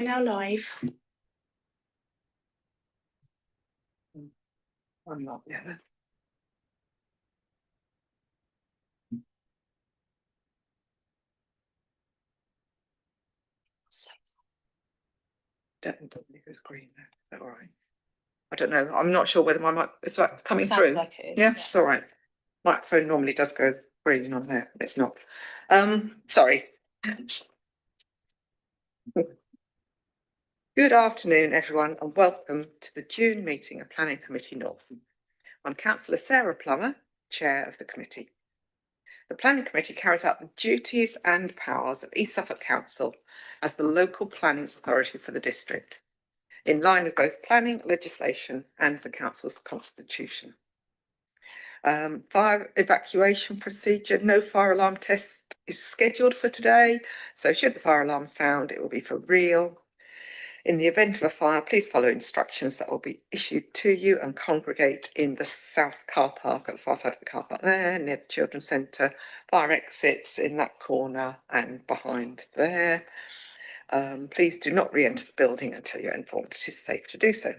Now live. I'm not yet. Don't think it's green there. Is that all right? I don't know. I'm not sure whether my mic is like coming Sounds through. like it is, Yeah, yeah. it's all right. Microphone normally does go green on there, but it's not. Sorry. Good afternoon, everyone, and welcome to the June meeting of Planning Committee North. I'm Councillor Sarah Plummer, Chair of the committee. The Planning Committee carries out the duties and powers of East Suffolk Council as the local planning authority for the district, in line with both planning legislation and the council's constitution. Fire evacuation procedure, no fire alarm test is scheduled for today, so should the fire alarm sound, it will be for real. In the event of a fire, please follow instructions that will be issued to you and congregate in the south car park at the far side of the car park there, near the children's centre. Fire exits in that corner and behind there. Please do not re-enter the building until you're informed it is safe to do so.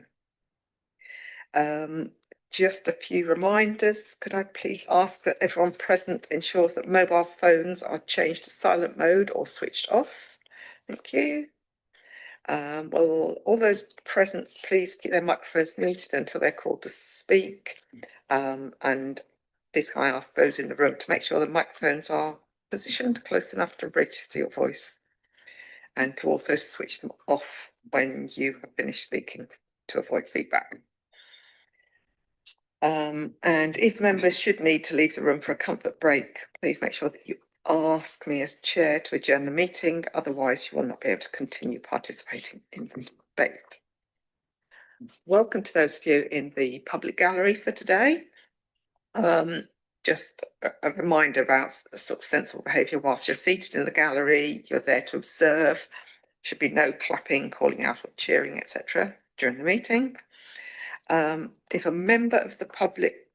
Just a few reminders. Could I please ask that everyone present ensures that mobile phones are changed to silent mode or switched off? Thank you. Well, all those present, please keep their microphones muted until they're called to speak. And please can I ask those in the room to make sure the microphones are positioned close enough to register your voice, and to also switch them off when you have finished speaking to avoid feedback. And if members should need to leave the room for a comfort break, please make sure that you ask me as chair to adjourn the meeting, otherwise you will not be able to continue participating in the debate. Welcome to those of you in the public gallery for today. Just a reminder about sort of sensible behaviour whilst you're seated in the gallery. You're there to observe. Should be no clapping, calling out or cheering, etc. during the meeting. If a member of the public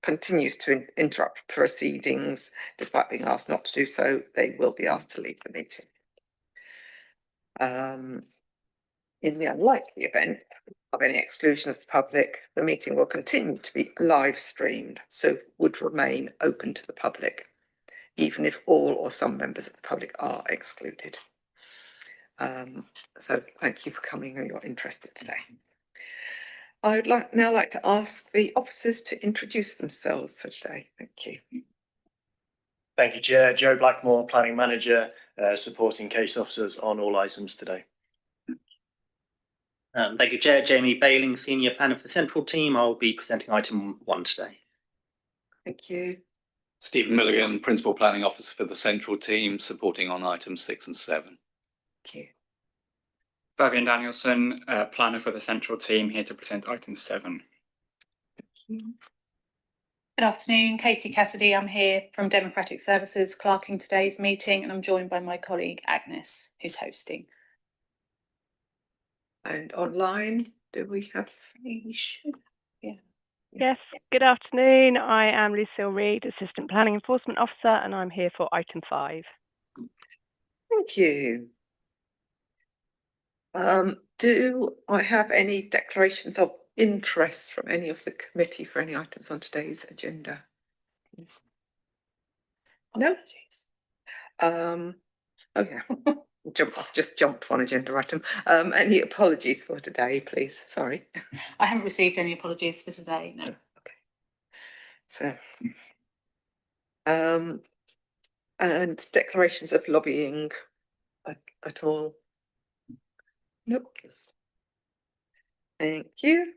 continues to interrupt proceedings despite being asked not to do so, they will be asked to leave the meeting. In the unlikely event of any exclusion of the public, the meeting will continue to be live streamed, so would remain open to the public, even if all or some members of the public are excluded. So thank you for coming and you're interested today. I would now like to ask the officers to introduce themselves for today. Thank you. Thank you, Chair. Joe Blackmore, Planning Manager, supporting case officers on all items today. Thank you, Chair. Jamie Bailing, Senior Planner for the Central Team. I'll be presenting item 1 today. Thank you. Stephen Milligan, Principal Planning Officer for the Central Team, supporting on items 6 and 7. Thank you. Fabian Danielson, Planner for the Central Team, here to present item 7. Good afternoon, Katie Cassidy. I'm here from Democratic Services, clerking today's meeting, and I'm joined by my colleague Agnes, who's hosting. And online, do we have? We should, yeah. Yes, good afternoon. I am Lucille Reid, Assistant Planning Enforcement Officer, and I'm here for item 5. Thank you. Do I have any declarations of interest from any of the committee for any items on today's agenda? No. Oh yeah. I've just jumped one agenda item. Any apologies for today, please? Sorry. I haven't received any apologies for today, no. Okay. So, and declarations of lobbying at all? Nope. Thank you.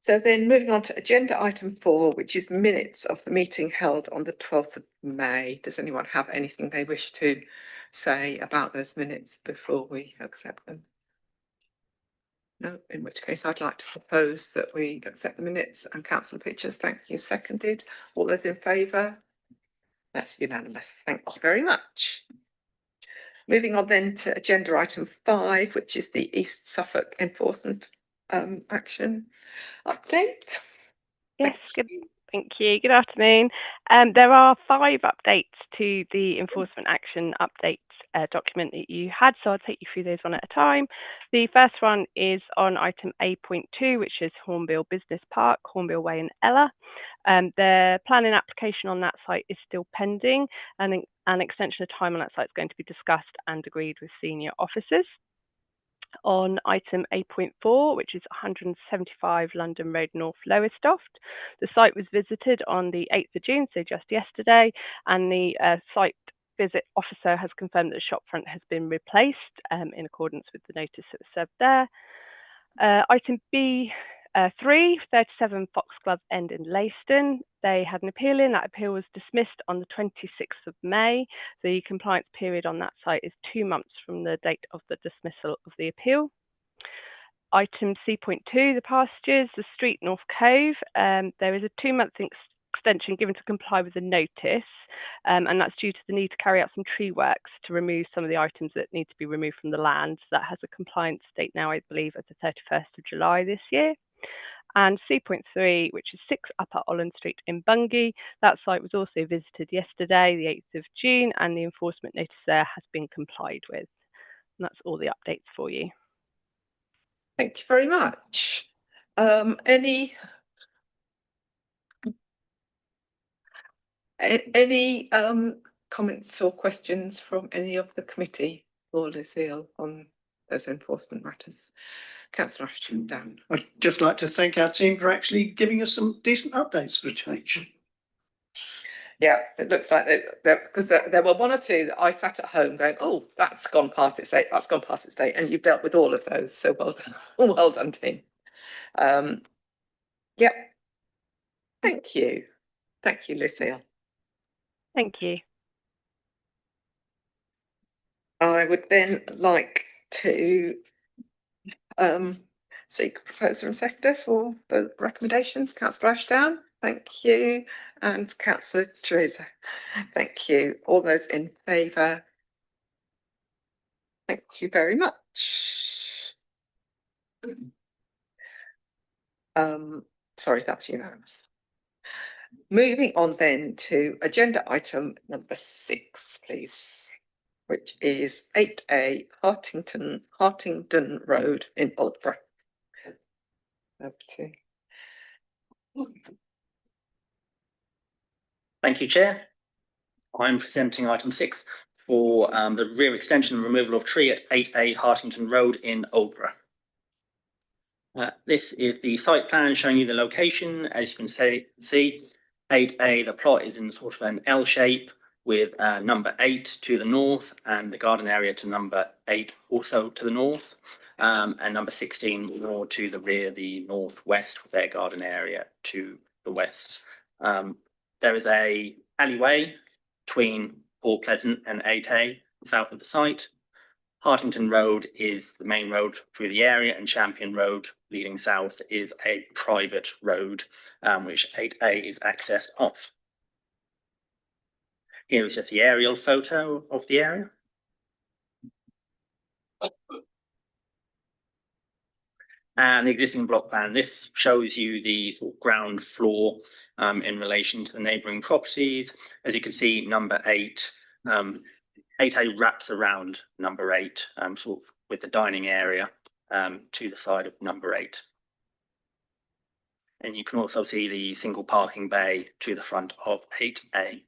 So then moving on to agenda item 4, which is minutes of the meeting held on the 12th of May. Does anyone have anything they wish to say about those minutes before we accept them? No, in which case I'd like to propose that we accept the minutes and councillor Pitchers. Thank you. Seconded. All those in favour? That's unanimous. Thank you very much. Moving on then to agenda item 5, which is the East Suffolk Enforcement Action update. Yes, thank you. Good afternoon. There are 5 updates to the Enforcement Action updates document that you had, so I'll take you through those one at a time. The first one is on item A.2, which is Hornbill Business Park, Hornbill Way in Ella. The planning application on that site is still pending, and an extension of time on that site is going to be discussed and agreed with senior officers. On item A.4, which is 175 London Road North, Lowestoft. The site was visited on the 8th of June, so just yesterday, and the site visit officer has confirmed that the shopfront has been replaced in accordance with the notice that was served there. Item B3, 37 Foxglove End in Leiston. They had an appeal in. That appeal was dismissed on the 26th of May. The compliance period on that site is 2 months from the date of the dismissal of the appeal. Item C.2, the pastures, the street North Cove. There is a 2-month extension given to comply with the notice, and that's due to the need to carry out some tree works to remove some of the items that need to be removed from the land. So that has a compliance date now, I believe, as the 31st of July this year. And C.3, which is 6 Upper Olland Street in Bungay. That site was also visited yesterday, the 8th of June, and the enforcement notice there has been complied with. And that's all the updates for you. Thank you very much. Any comments or questions from any of the committee or Lucille on those enforcement matters? Councillor Ashton-Down. I'd just like to thank our team for actually giving us some decent updates for a change. Yeah, it looks like because there were 1 or 2 that I sat at home going, oh, that's gone past its date, that's gone past its date, and you've dealt with all of those, so well done, well done, team. Yeah, thank you, Lucille. Thank you. I would then like to seek proposer and seconder for the recommendations. Councillor Ashdown, thank you, and Councillor Teresa, thank you. All those in favour? Thank you very much. Sorry, that's unanimous. Moving on then to agenda item number 6, please, which is 8A Hartingdon Road in Aldborough. Over to Thank you, Chair. I'm presenting item 6 for the rear extension and removal of tree at 8A Hartingdon Road in Aldborough. This is the site plan showing you the location. As you can see, 8A, the plot is in sort of an L shape with number 8 to the north and the garden area to number 8 also to the north, and number 16 more to the rear, the northwest, with their garden area to the west. There is a alleyway between Port Pleasant and 8A south of the site. Hartingdon Road is the main road through the area, and Champion Road leading south is a private road, which 8A is accessed off. Here is just the aerial photo of the area. And the existing block plan, this shows you the sort of ground floor in relation to the neighbouring properties. As you can see, number 8, 8A wraps around number 8, sort of with the dining area to the side of number 8. And you can also see the single parking bay to the front of 8A.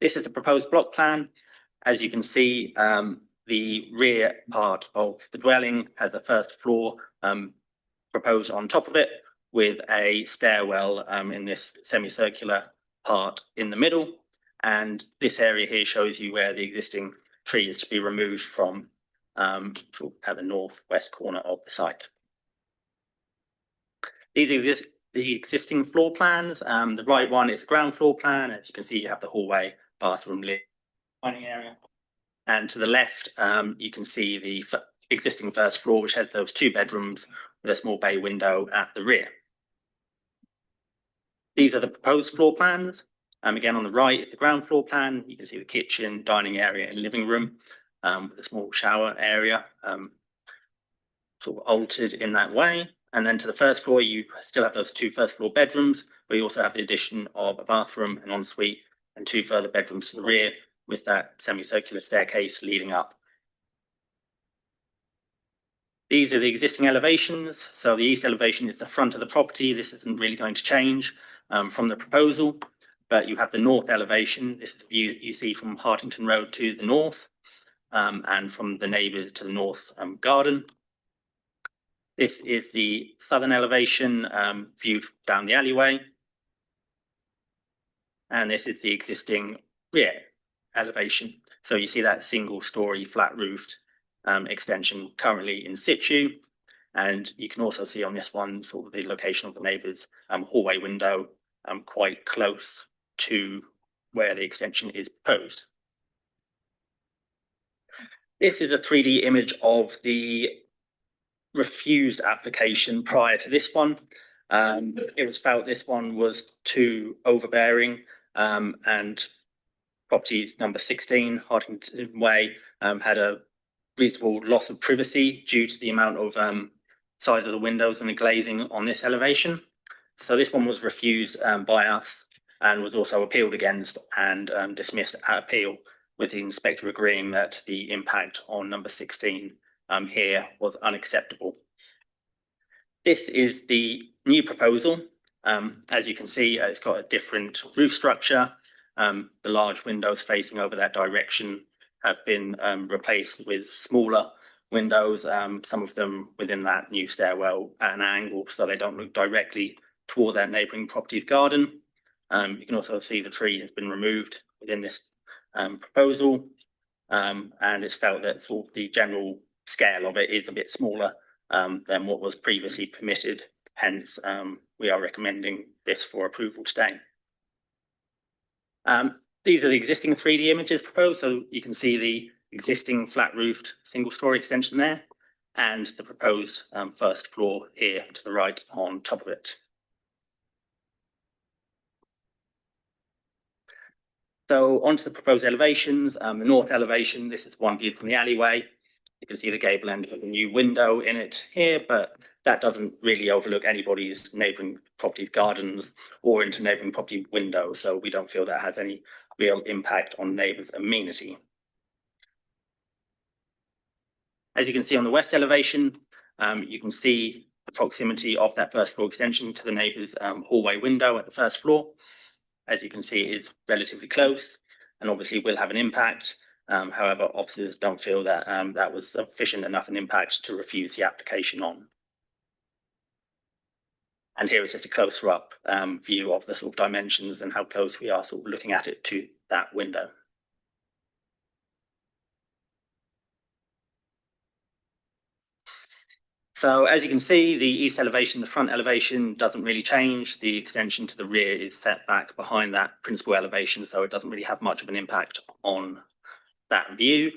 This is the proposed block plan. As you can see, the rear part of the dwelling has a first floor proposed on top of it, with a stairwell in this semicircular part in the middle. And this area here shows you where the existing tree is to be removed from at the northwest corner of the site. These are the existing floor plans. The right one is the ground floor plan. As you can see, you have the hallway, bathroom, dining area. And to the left, you can see the existing first floor, which has those 2 bedrooms with a small bay window at the rear. These are the proposed floor plans. Again, on the right is the ground floor plan. You can see the kitchen, dining area, and living room with a small shower area, sort of altered in that way. And then to the first floor, you still have those 2 first floor bedrooms, but you also have the addition of a bathroom, an ensuite, and 2 further bedrooms to the rear, with that semicircular staircase leading up. These are the existing elevations. So the east elevation is the front of the property. This isn't really going to change from the proposal, but you have the north elevation. This is the view that you see from Hartington Road to the north, and from the neighbours to the north garden. This is the southern elevation viewed down the alleyway. And this is the existing rear elevation. So you see that single story flat roofed extension currently in situ. And you can also see on this one sort of the location of the neighbour's hallway window quite close to where the extension is proposed. This is a 3D image of the refused application prior to this one. It was felt this one was too overbearing, and property number 16, Hartington Way, had a reasonable loss of privacy due to the amount of size of the windows and the glazing on this elevation. So this one was refused by us and was also appealed against and dismissed at appeal, with the inspector agreeing that the impact on number 16 here was unacceptable. This is the new proposal. As you can see, it's got a different roof structure. The large windows facing over that direction have been replaced with smaller windows, some of them within that new stairwell at an angle, so they don't look directly toward that neighbouring property's garden. You can also see the tree has been removed within this proposal, and it's felt that sort of the general scale of it is a bit smaller than what was previously permitted. Hence, we are recommending this for approval today. These are the existing 3D images proposed. So you can see the existing flat roofed single story extension there, and the proposed first floor here to the right on top of it. So onto the proposed elevations. The north elevation, this is one viewed from the alleyway. You can see the gable end of a new window in it here, but that doesn't really overlook anybody's neighbouring property gardens or into neighbouring property windows. So we don't feel that has any real impact on neighbours' amenity. As you can see on the west elevation, you can see the proximity of that first floor extension to the neighbour's hallway window at the first floor. As you can see, it is relatively close and obviously will have an impact. However, officers don't feel that that was sufficient enough an impact to refuse the application on. And here is just a closer up view of the sort of dimensions and how close we are sort of looking at it to that window. So as you can see, the east elevation, the front elevation doesn't really change. The extension to the rear is set back behind that principal elevation, so it doesn't really have much of an impact on that view.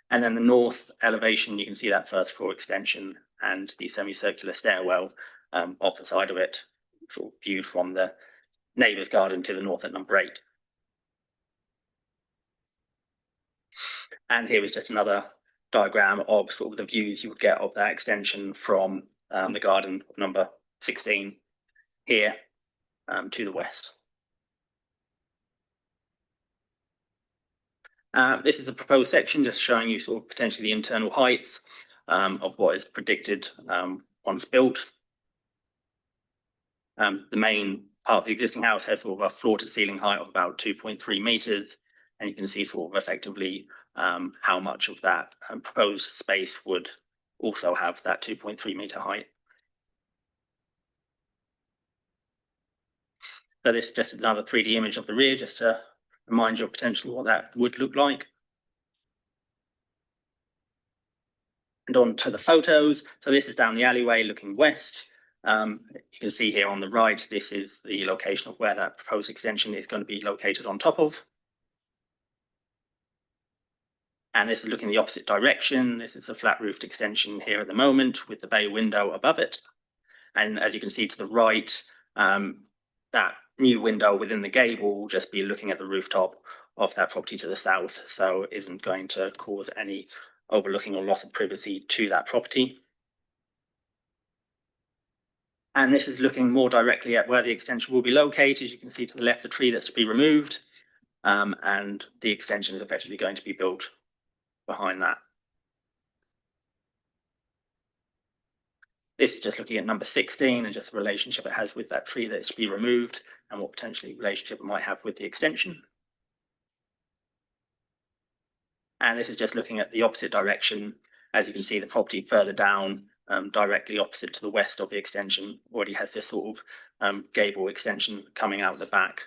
And then the north elevation, you can see that first floor extension and the semicircular stairwell off the side of it, sort of viewed from the neighbour's garden to the north at number 8. And here is just another diagram of sort of the views you would get of that extension from the garden of number 16 here to the west. This is the proposed section, just showing you sort of potentially the internal heights of what is predicted once built. The main part of the existing house has sort of a floor to ceiling height of about 2.3 meters. And you can see sort of effectively how much of that proposed space would also have that 2.3 meter height. So this is just another 3D image of the rear, just to remind you of potentially what that would look like. And on to the photos. So this is down the alleyway looking west. You can see here on the right, this is the location of where that proposed extension is going to be located on top of. And this is looking the opposite direction. This is a flat roofed extension here at the moment with the bay window above it. And as you can see to the right, that new window within the gable will just be looking at the rooftop of that property to the south. So it isn't going to cause any overlooking or loss of privacy to that property. And this is looking more directly at where the extension will be located. You can see to the left the tree that's to be removed. and the extension is effectively going to be built behind that. This is just looking at number 16 and just the relationship it has with that tree that's to be removed and what potentially relationship it might have with the extension. And this is just looking at the opposite direction. As you can see, the property further down, directly opposite to the west of the extension, already has this sort of gable extension coming out the back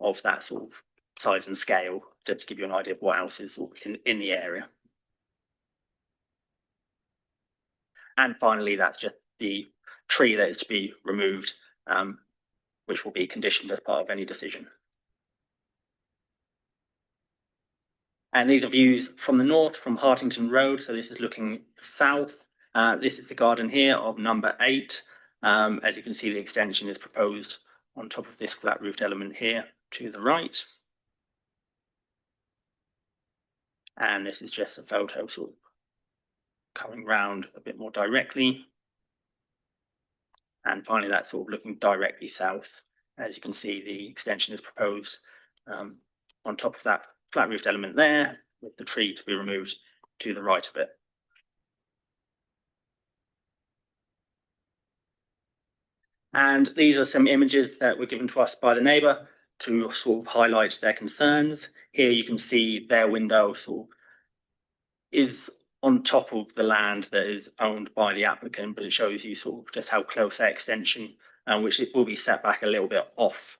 of that sort of size and scale, just to give you an idea of what else is in the area. And finally, that's just the tree that is to be removed, which will be conditioned as part of any decision. And these are views from the north, from Hartington Road. So this is looking south. This is the garden here of number 8. As you can see, the extension is proposed on top of this flat roofed element here to the right. And this is just a photo sort of coming round a bit more directly. And finally, that's sort of looking directly south. As you can see, the extension is proposed on top of that flat roofed element there, with the tree to be removed to the right of it. And these are some images that were given to us by the neighbour to sort of highlight their concerns. Here you can see their window sort of is on top of the land that is owned by the applicant, but it shows you sort of just how close that extension, which it will be set back a little bit off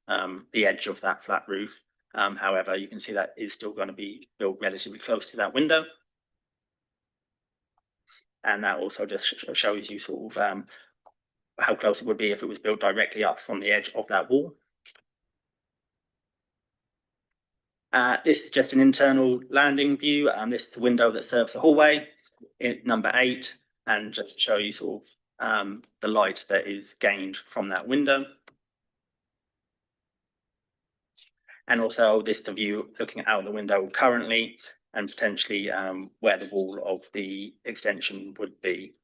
the edge of that flat roof. However, you can see that is still going to be built relatively close to that window. And that also just shows you sort of how close it would be if it was built directly up from the edge of that wall. This is just an internal landing view. This is the window that serves the hallway in number 8, and just to show you sort of the light that is gained from that window. And also this is the view looking out the window currently, and potentially where the wall of the extension would be.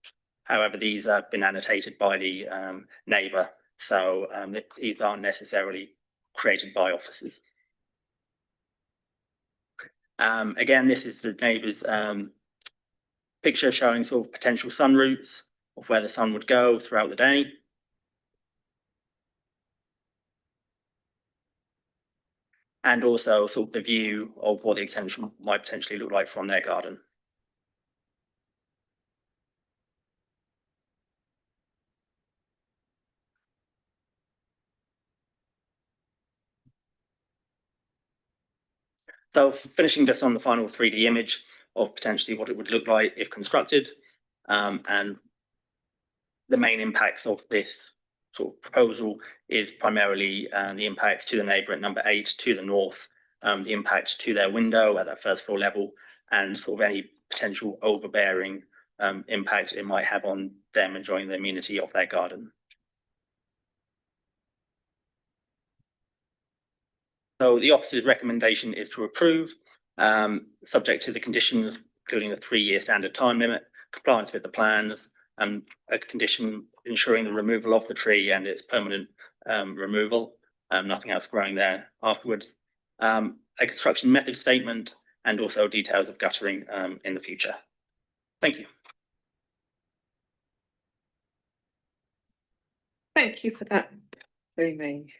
However, these have been annotated by the neighbour, so these aren't necessarily created by officers. Again, this is the neighbour's picture showing sort of potential sun routes of where the sun would go throughout the day. And also sort of the view of what the extension might potentially look like from their garden. So finishing just on the final 3D image of potentially what it would look like if constructed, and the main impacts of this sort of proposal is primarily the impacts to the neighbour at number 8 to the north, the impacts to their window at that first floor level, and sort of any potential overbearing impact it might have on them enjoying the amenity of their garden. So the officer's recommendation is to approve, subject to the conditions, including a 3-year standard time limit, compliance with the plans, and a condition ensuring the removal of the tree and its permanent removal, nothing else growing there afterwards, a construction method statement, and also details of guttering in the future. Thank you. Thank you for that, Amy.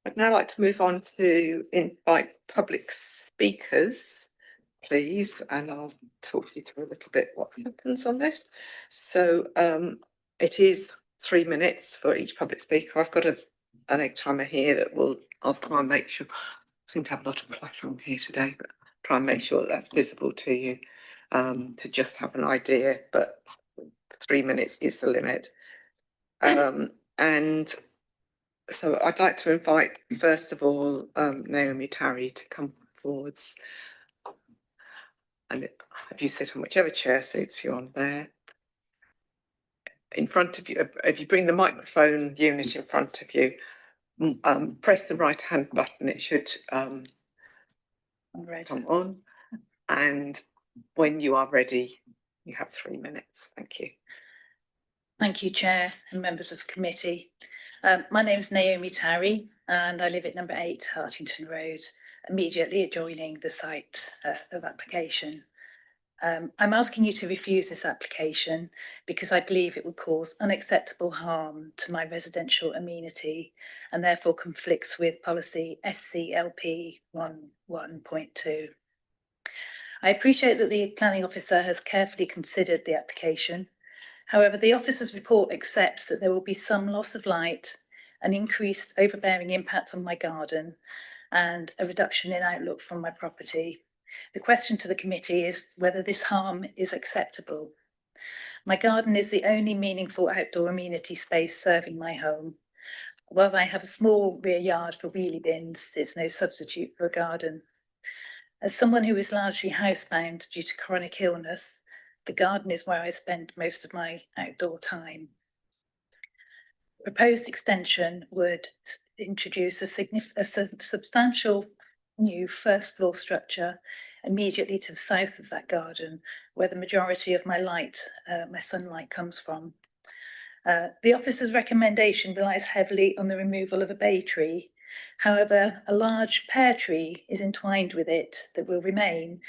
I'd now like to move on to invite public speakers, please, and I'll talk you through a little bit what happens on this. So it is 3 minutes for each public speaker. I've got an egg timer here that I'll try and make sure. I seem to have a lot of clutter on here today, but try and make sure that that's visible to you, to just have an idea, but 3 minutes is the limit. And so I'd like to invite, first of all, Naomi Tarry to come forwards. And if you sit on whichever chair suits you on there. In front of you, if you bring the microphone unit in front of you, press the right hand button, it should come on. And when you are ready, you have 3 minutes. Thank you. Thank you, Chair and members of the committee. My name is Naomi Tarry and I live at number 8 Hartington Road, immediately adjoining the site of application. I'm asking you to refuse this application because I believe it would cause unacceptable harm to my residential amenity and therefore conflicts with policy SCLP 11.2. I appreciate that the planning officer has carefully considered the application. However, the officer's report accepts that there will be some loss of light, an increased overbearing impact on my garden, and a reduction in outlook from my property. The question to the committee is whether this harm is acceptable. My garden is the only meaningful outdoor amenity space serving my home. Whilst I have a small rear yard for wheelie bins, it's no substitute for a garden. As someone who is largely housebound due to chronic illness, the garden is where I spend most of my outdoor time. Proposed extension would introduce a substantial new first floor structure immediately to the south of that garden, where the majority of my sunlight comes from. The officer's recommendation relies heavily on the removal of a bay tree. However, a large pear tree is entwined with it that will remain.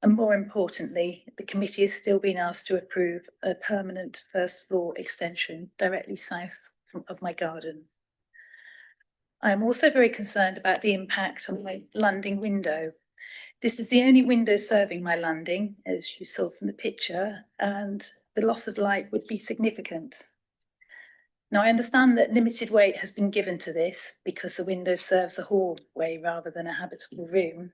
And more importantly, the committee is still being asked to approve a permanent first floor extension directly south of my garden. I am also very concerned about the impact on my landing window. This is the only window serving my landing, as you saw from the picture, and the loss of light would be significant. Now, I understand that limited weight has been given to this because the window serves a hallway rather than a habitable room.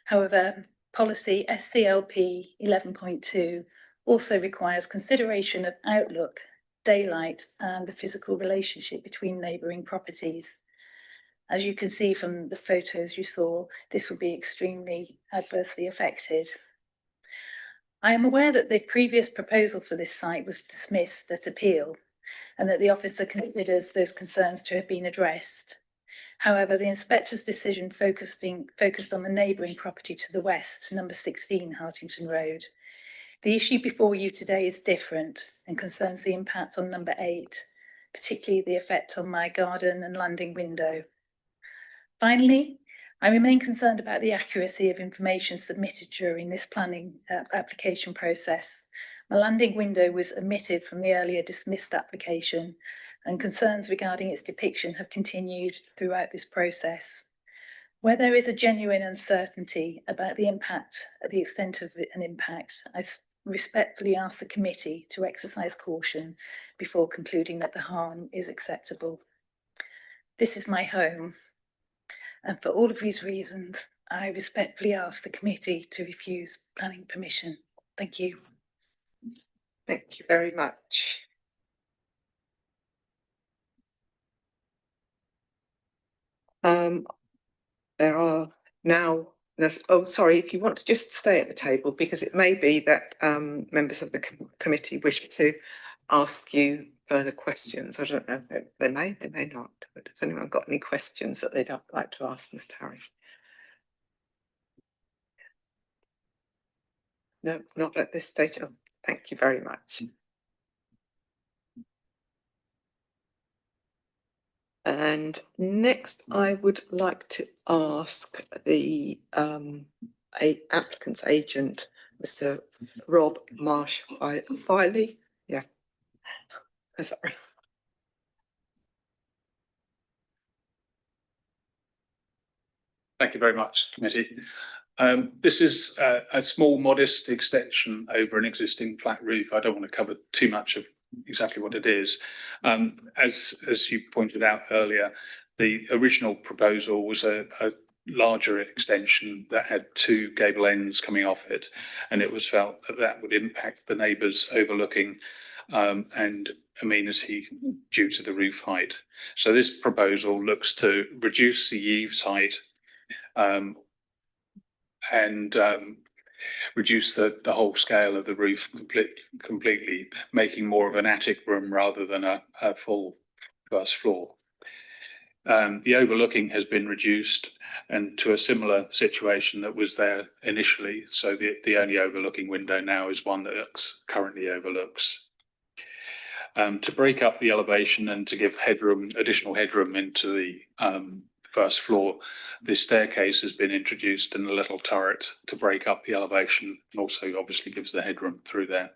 However, policy SCLP 11.2 also requires consideration of outlook, daylight, and the physical relationship between neighbouring properties. As you can see from the photos you saw, this would be extremely adversely affected. I am aware that the previous proposal for this site was dismissed at appeal and that the officer considers those concerns to have been addressed. However, the inspector's decision focused on the neighbouring property to the west, number 16 Hartington Road. The issue before you today is different and concerns the impact on number 8, particularly the effect on my garden and landing window. Finally, I remain concerned about the accuracy of information submitted during this planning application process. My landing window was omitted from the earlier dismissed application, and concerns regarding its depiction have continued throughout this process. Where there is a genuine uncertainty about the extent of an impact, I respectfully ask the committee to exercise caution before concluding that the harm is acceptable. This is my home, and for all of these reasons, I respectfully ask the committee to refuse planning permission. Thank you. Thank you very much. Sorry, if you want to just stay at the table, because it may be that members of the committee wish to ask you further questions. I don't know, they may not. But has anyone got any questions that they'd like to ask Ms. Tarry? No, not at this stage. Oh, thank you very much. And next, I would like to ask the applicant's agent, Mr. Rob Marsh-Filey. Yeah, is that right? Thank you very much, committee. This is a small, modest extension over an existing flat roof. I don't want to cover too much of exactly what it is. As you pointed out earlier, the original proposal was a larger extension that had 2 gable ends coming off it, and it was felt that that would impact the neighbours overlooking and amenity due to the roof height. So this proposal looks to reduce the eaves height and reduce the whole scale of the roof completely, making more of an attic room rather than a full first floor. The overlooking has been reduced and to a similar situation that was there initially. So the only overlooking window now is one that currently overlooks. to break up the elevation and to give headroom, additional headroom into the first floor. This staircase has been introduced in a little turret to break up the elevation and also obviously gives the headroom through there.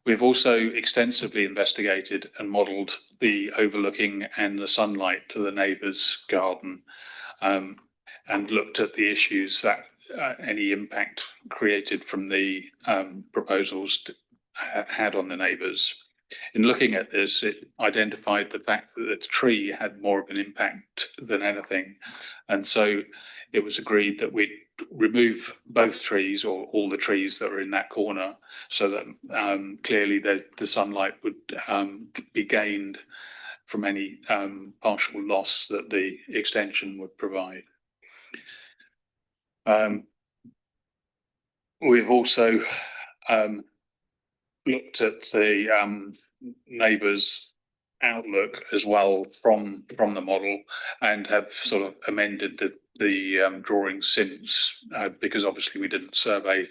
We've also extensively investigated and modelled the overlooking and the sunlight to the neighbour's garden, and looked at the issues that any impact created from the proposals had on the neighbours. In looking at this, it identified the fact that the tree had more of an impact than anything. And so it was agreed that we'd remove both trees or all the trees that are in that corner so that clearly the sunlight would be gained from any partial loss that the extension would provide. We've also looked at the neighbours' outlook as well from the model and have sort of amended the drawings since, because obviously we didn't survey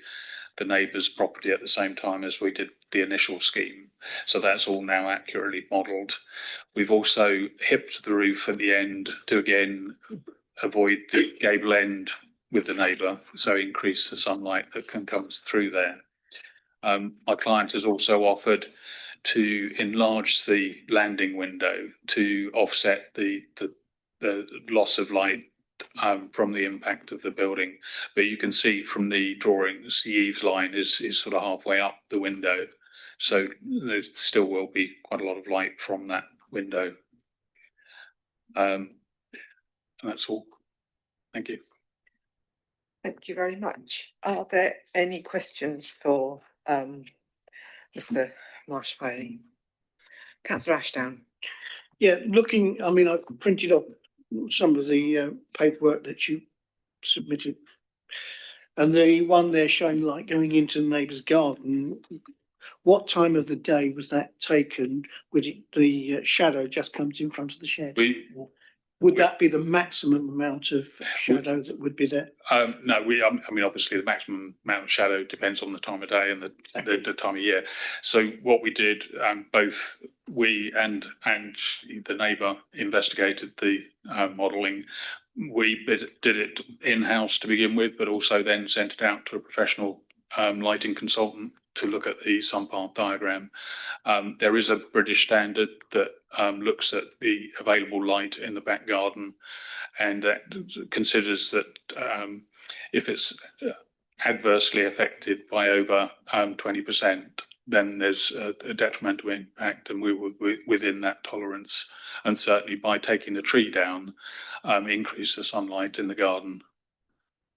the neighbour's property at the same time as we did the initial scheme. So that's all now accurately modelled. We've also hipped the roof at the end to again avoid the gable end with the neighbour, so increase the sunlight that can come through there. My client has also offered to enlarge the landing window to offset the loss of light from the impact of the building. But you can see from the drawings, the eaves line is sort of halfway up the window. So there still will be quite a lot of light from that window. And that's all. Thank you. Thank you very much. Are there any questions for Mr. Marsh-Bailey? Councillor Ashdown. Yeah, looking, I mean, I've printed off some of the paperwork that you submitted. And the one there showing light going into the neighbour's garden, what time of the day was that taken? Would it, the shadow just comes in front of the shed? Would that be the maximum amount of shadow that would be there? No, I mean, obviously the maximum amount of shadow depends on the time of day and the time of year. So what we did, both we and the neighbour investigated the modelling. We did it in-house to begin with, but also then sent it out to a professional lighting consultant to look at the sun path diagram. There is a British standard that looks at the available light in the back garden, and that considers that if it's adversely affected by over 20%, then there's a detrimental impact, and we were within that tolerance. And certainly by taking the tree down, increase the sunlight in the garden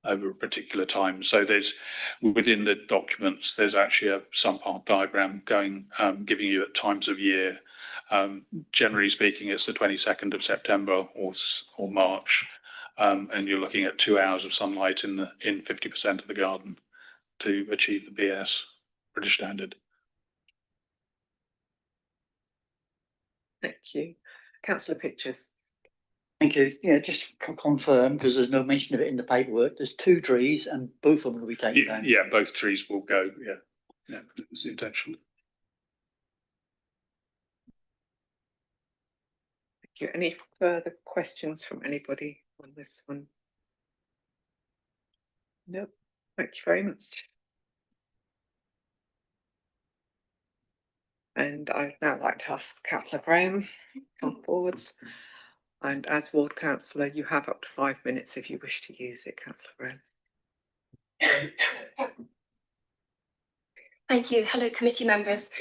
over a particular time. So there's, within the documents, there's actually a sun path diagram going, giving you at times of year. Generally speaking, it's the 22nd of September or March, and you're looking at 2 hours of sunlight in 50% of the garden to achieve the BS, British standard. Thank you. Councillor Pictures. Thank you. Yeah, just to confirm, because there's no mention of it in the paperwork, there's 2 trees and both of them will be taken down. Yeah, both trees will go. Yeah, it's the intention. Thank you. Any further questions from anybody on this one? No. Thank you very much. And I'd now like to ask Councillor Graham to come forwards. And as ward councillor, you have up to 5 minutes if you wish to use it, Councillor Graham. Thank you. Hello, committee members.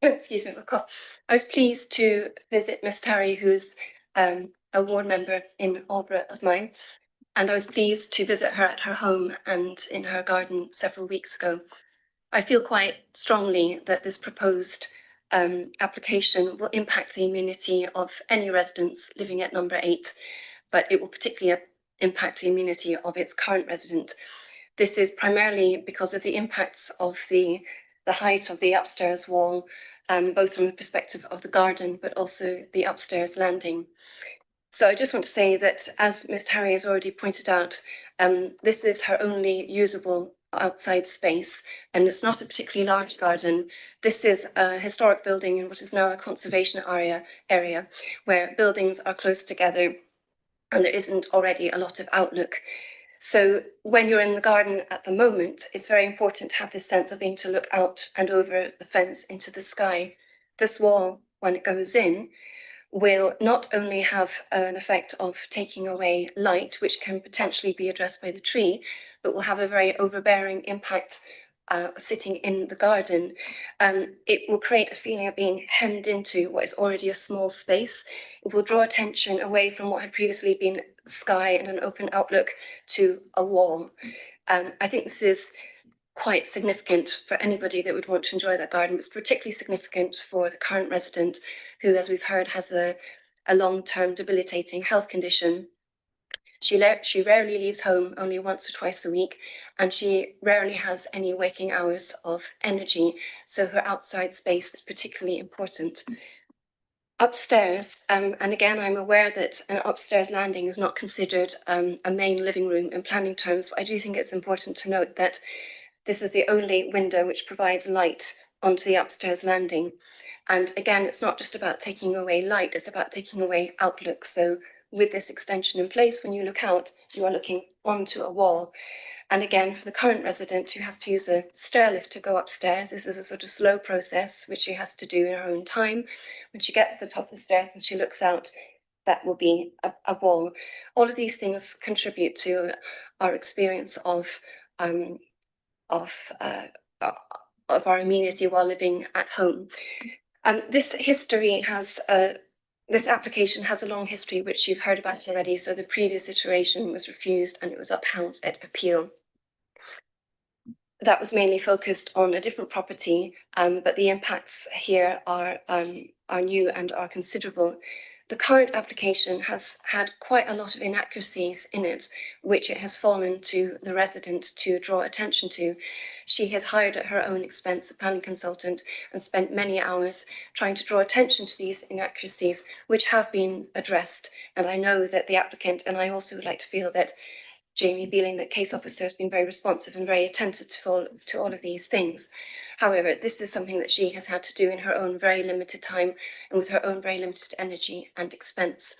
Excuse me, I was pleased to visit Miss Tarry, who's a ward member in Alborough of mine, and I was pleased to visit her at her home and in her garden several weeks ago. I feel quite strongly that this proposed application will impact the immunity of any residents living at number 8, but it will particularly impact the immunity of its current resident. This is primarily because of the impacts of the height of the upstairs wall, both from the perspective of the garden, but also the upstairs landing. So I just want to say that, as Ms. Harry has already pointed out, this is her only usable outside space, and it's not a particularly large garden. This is a historic building in what is now a conservation area where buildings are close together and there isn't already a lot of outlook. So when you're in the garden at the moment, it's very important to have this sense of being to look out and over the fence into the sky. This wall, when it goes in, will not only have an effect of taking away light, which can potentially be addressed by the tree, but will have a very overbearing impact sitting in the garden. It will create a feeling of being hemmed into what is already a small space. It will draw attention away from what had previously been sky and an open outlook to a wall. I think this is quite significant for anybody that would want to enjoy that garden. It's particularly significant for the current resident who, as we've heard, has a long-term debilitating health condition. She rarely leaves home, only once or twice a week, and she rarely has any waking hours of energy. So her outside space is particularly important. Upstairs, and again, I'm aware that an upstairs landing is not considered a main living room in planning terms, but I do think it's important to note that this is the only window which provides light onto the upstairs landing. And again, it's not just about taking away light, it's about taking away outlook. So with this extension in place, when you look out, you are looking onto a wall. And again, for the current resident who has to use a stair lift to go upstairs, this is a sort of slow process, which she has to do in her own time. When she gets to the top of the stairs and she looks out, that will be a wall. All of these things contribute to our experience of our amenity while living at home. This application has a long history, which you've heard about already. So the previous iteration was refused and it was upheld at appeal. That was mainly focused on a different property, but the impacts here are new and are considerable. The current application has had quite a lot of inaccuracies in it, which it has fallen to the resident to draw attention to. She has hired at her own expense a planning consultant and spent many hours trying to draw attention to these inaccuracies, which have been addressed. And I know that the applicant, and I also would like to feel that Jamie Beeling, the case officer, has been very responsive and very attentive to all of these things. However, this is something that she has had to do in her own very limited time and with her own very limited energy and expense.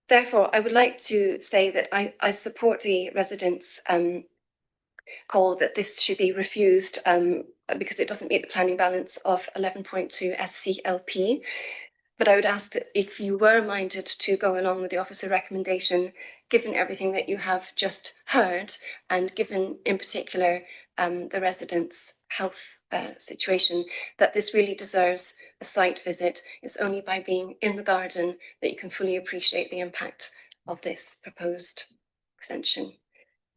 Therefore, I would like to say that I support the residents' call that this should be refused because it doesn't meet the planning balance of 11.2 SCLP. But I would ask that if you were minded to go along with the officer recommendation, given everything that you have just heard, and given in particular the residents' health situation, that this really deserves a site visit. It's only by being in the garden that you can fully appreciate the impact of this proposed extension.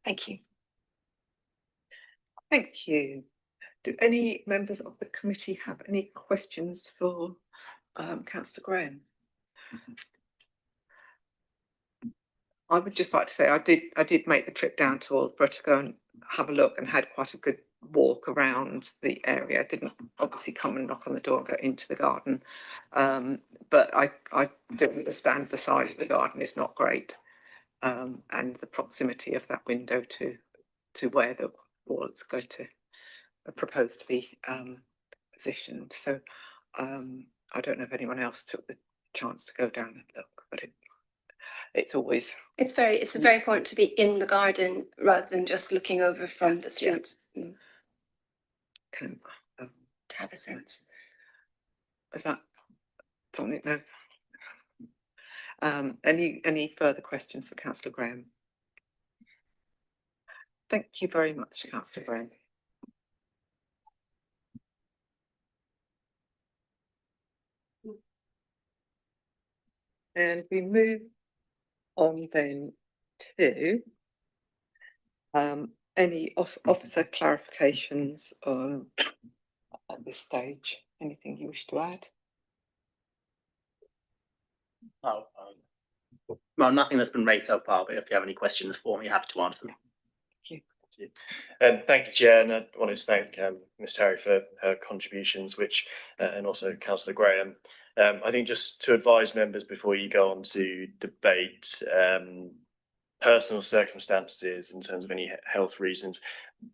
Thank you. Thank you. Do any members of the committee have any questions for Councillor Graham? I would just like to say I did make the trip down to Aldborough to go and have a look and had quite a good walk around the area. I didn't obviously come and knock on the door and go into the garden, but I do understand the size of the garden is not great, and the proximity of that window to where the wall is going to propose to be positioned. So I don't know if anyone else took the chance to go down and look, but it's always it's very important to be in the garden rather than just looking over from the street. Yeah. To have a sense. Is that something? No. Any further questions for Councillor Graham? Thank you very much, Councillor Graham. And we move on then to any officer clarifications at this stage. Anything you wish to add? Well, nothing that's been raised so far, but if you have any questions for me, happy to answer them. Thank you. Thank you, Chair, and I want to thank Ms Terry for her contributions, which and also Councillor Graham. I think just to advise members before you go on to debate, personal circumstances in terms of any health reasons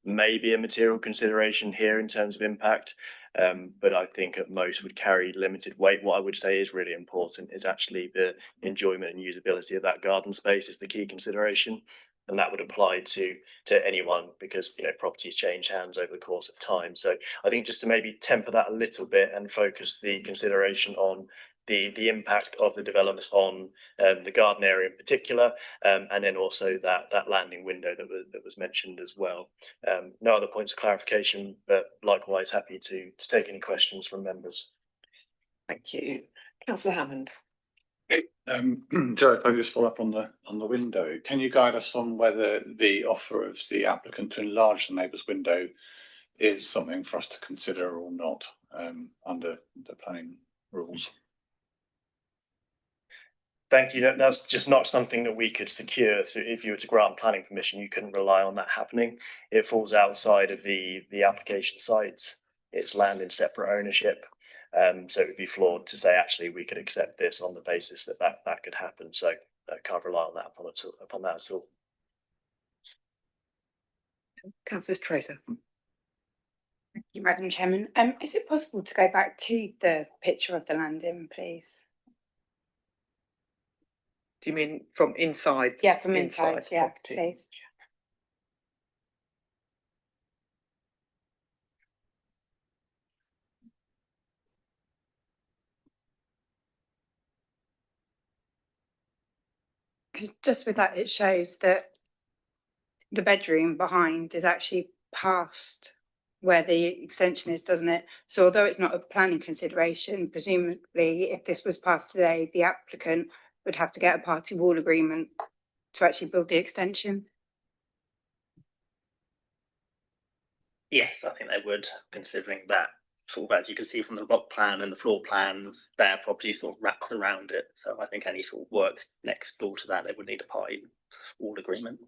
may be a material consideration here in terms of impact. But I think at most would carry limited weight. What I would say is really important is actually the enjoyment and usability of that garden space is the key consideration. And that would apply to anyone because, you know, properties change hands over the course of time. So I think just to maybe temper that a little bit and focus the consideration on the impact of the development on the garden area in particular, and then also that landing window that was mentioned as well. No other points of clarification, but likewise happy to take any questions from members. Thank you. Councillor Hammond. Joe, if I could just follow up on the window, can you guide us on whether the offer of the applicant to enlarge the neighbour's window is something for us to consider or not under the planning rules? Thank you. That's just not something that we could secure. So if you were to grant planning permission, you couldn't rely on that happening. It falls outside of the application sites. It's land in separate ownership. So it would be flawed to say, actually, we could accept this on the basis that could happen. So I can't rely on that upon that at all. Councillor Tracer. Thank you, Madam Chairman. Is it possible to go back to the picture of the landing, please? Do you mean from inside? Yeah, from inside, the yeah, property? please. Because just with that, it shows that the bedroom behind is actually past where the extension is, doesn't it? So although it's not a planning consideration, presumably if this was passed today, the applicant would have to get a party wall agreement to actually build the extension. Yes, I think they would, considering that sort of, as you can see from the block plan and the floor plans, their property sort of wraps around it. So I think any sort of works next door to that, they would need a party wall agreement.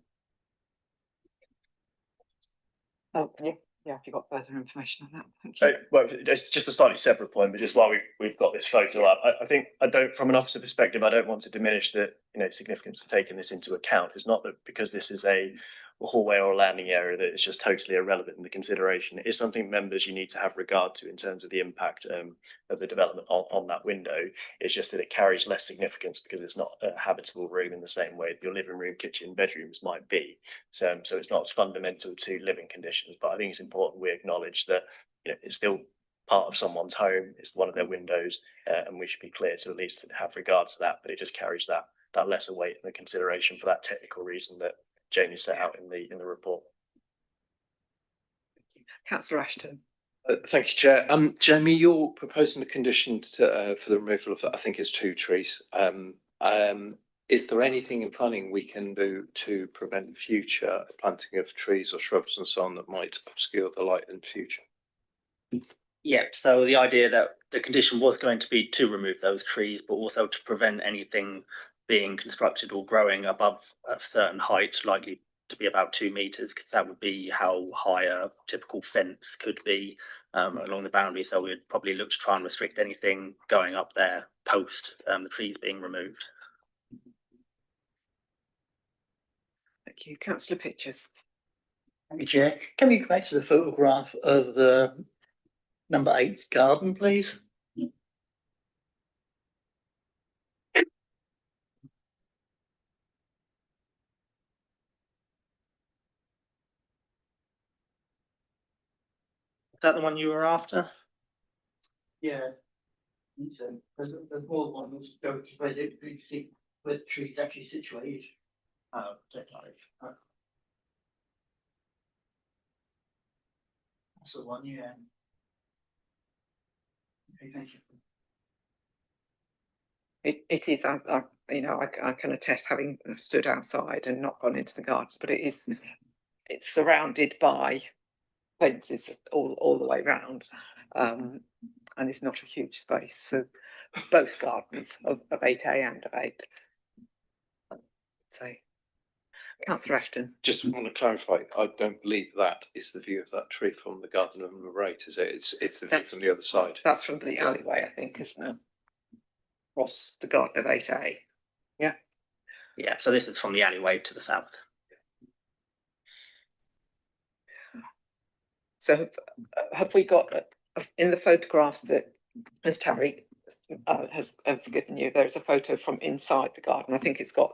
Okay. Yeah, if you've got further information on that, thank you. Well, it's just a slightly separate point, but just while we've got this photo up, I think from an officer perspective, I don't want to diminish the significance of taking this into account. It's not that because this is a hallway or a landing area that it's just totally irrelevant in the consideration. It is something members you need to have regard to in terms of the impact of the development on that window. It's just that it carries less significance because it's not a habitable room in the same way your living room, kitchen, bedrooms might be. So it's not as fundamental to living conditions, but I think it's important we acknowledge that it's still part of someone's home, it's one of their windows, and we should be clear to at least have regard to that, but it just carries that lesser weight in the consideration for that technical reason that Jamie set out in the report. Councillor Ashton. Thank you, Chair. Jamie, you're proposing a condition for the removal of, I think it's 2 trees. Is there anything in planning we can do to prevent future planting of trees or shrubs and so on that might obscure the light in future? Yeah, so the idea that the condition was going to be to remove those trees, but also to prevent anything being constructed or growing above a certain height, likely to be about 2 meters, because that would be how high a typical fence could be along the boundary. So we'd probably look to try and restrict anything going up there post the trees being removed. Thank you. Councillor Pitchers. Thank you, Chair. Can we go back to the photograph of the number 8's garden, please? Is that the one you were after? Yeah. So the more one was go to where the tree is actually situated. Oh, definitely. That's the one, yeah. Okay, thank you. It is, I can attest, having stood outside and not gone into the garden, but it's surrounded by fences all the way round, and it's not a huge space. So both gardens of 8A and of 8. So, Councillor Ashton. Just want to clarify, I don't believe that is the view of that tree from the garden of number 8, is it? It's the view from the other side. That's from the alleyway, I think, isn't it? Across the garden of 8A. Yeah. Yeah, so this is from the alleyway to the south. So have we got in the photographs that Ms Terry has given you, there's a photo from inside the garden. I think it's got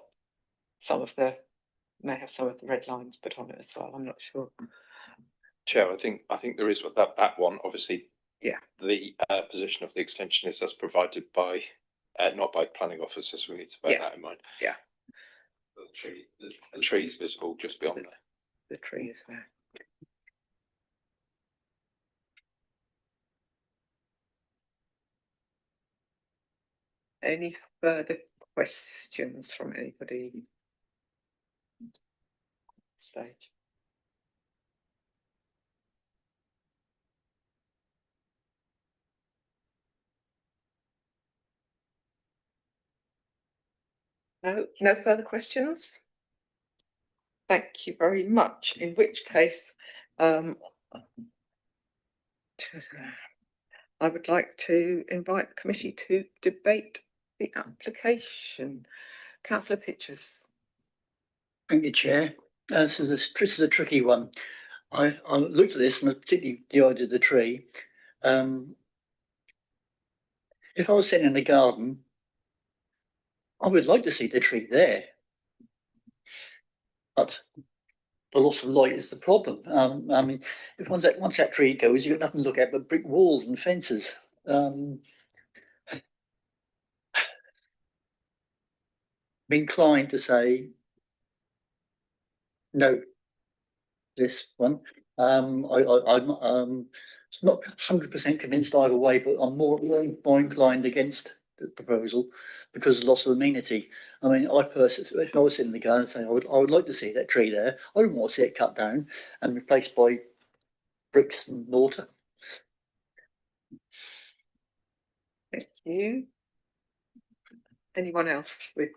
some of the, may have some of the red lines put on it as well. I'm not sure. Chair, I think there is that one, obviously. Yeah. The position of the extension is as provided by, not by planning officers. We need to bear that in mind. Yeah. The tree is visible just beyond there. The tree is there. Any further questions from anybody? Stage. No further questions? Thank you very much. In which case, I would like to invite the committee to debate the application. Councillor Pitchers. Thank you, Chair. This is a tricky one. I looked at this, and particularly the idea of the tree. If I was sitting in the garden, I would like to see the tree there, but the loss of light is the problem. I mean, if once that tree goes, you've got nothing to look at but brick walls and fences. I'm inclined to say no. This one, I'm not 100% convinced either way, but I'm more inclined against the proposal because of loss of amenity. I mean, I personally, if I was sitting in the garden saying I would like to see that tree there, I wouldn't want to see it cut down and replaced by bricks and mortar. Thank you. Anyone else with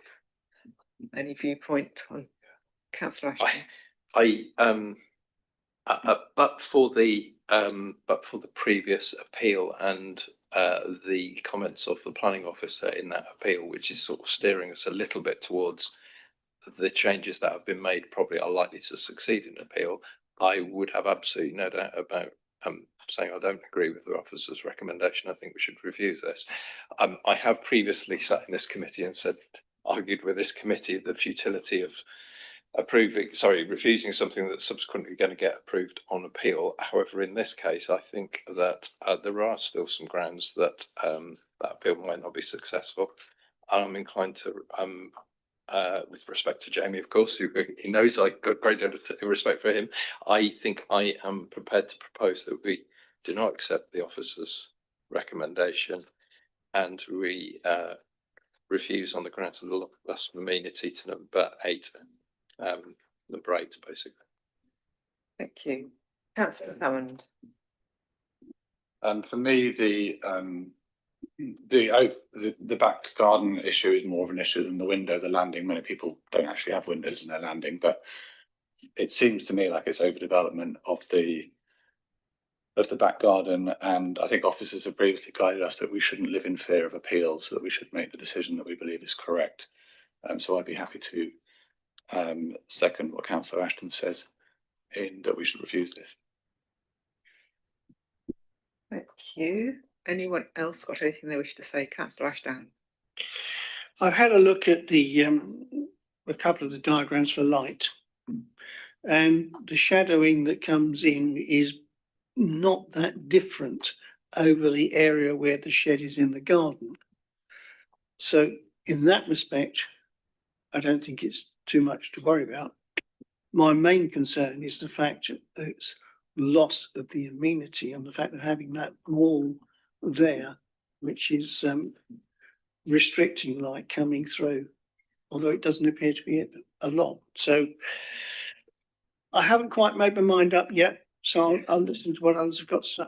any viewpoint on Councillor Ashton? But for the previous appeal and the comments of the planning officer in that appeal, which is sort of steering us a little bit towards the changes that have been made probably are likely to succeed in appeal, I would have absolutely no doubt about saying I don't agree with the officer's recommendation. I think we should review this. I have previously sat in this committee and argued with this committee the futility of refusing something that's subsequently going to get approved on appeal. However, in this case, I think that there are still some grounds that that appeal might not be successful. I'm inclined to, with respect to Jamie, of course, who he knows I've got great respect for him. I think I am prepared to propose that we do not accept the officer's recommendation, and we refuse on the grounds of the loss of amenity to number 8. Number 8, basically. Thank you. Councillor Hammond. For me, the back garden issue is more of an issue than the window, the landing. Many people don't actually have windows in their landing, but it seems to me like it's overdevelopment of the back garden, and I think officers have previously guided us that we shouldn't live in fear of appeal, so that we should make the decision that we believe is correct. So I'd be happy to second what Councillor Ashton says in that we should refuse this. Thank you. Anyone else got anything they wish to say? Councillor Ashdown. I've had a look at a couple of the diagrams for light, and the shadowing that comes in is not that different over the area where the shed is in the garden. So in that respect, I don't think it's too much to worry about. My main concern is the fact that it's loss of the amenity and the fact of having that wall there, which is restricting light coming through, although it doesn't appear to be a lot. So I haven't quite made my mind up yet, so I'll listen to what others have got to say.